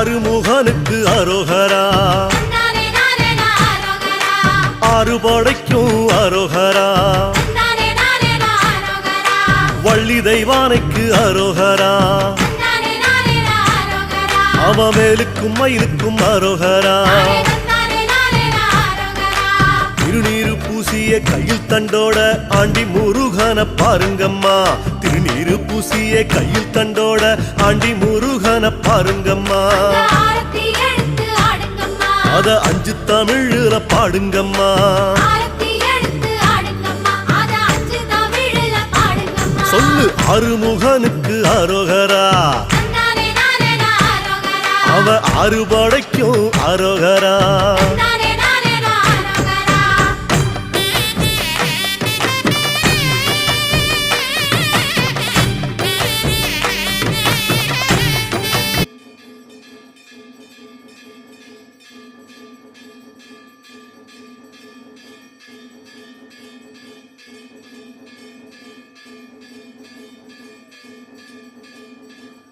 ஆறுமுகனுக்கு அரோகரா, ஆறுபடைக்கும் அரோகரா, வள்ளி தெய்வானைக்கு அரோகரா, அவமேலுக்கும் மயிலுக்கும் அரோகரா, திருநீரு பூசிய கையில் தண்டோட ஆண்டி முருகன பாருங்கம்மா, திருநீரு பூசிய கையில் தண்டோட ஆண்டி முருகன பாருங்கம்மா, அத 5 தமிழ்ல பாடுங்கம்மா, சொல்லு ஆறுமுகனுக்கு அரோகரா, அவ ஆறுபடைக்கும் அரோகரா.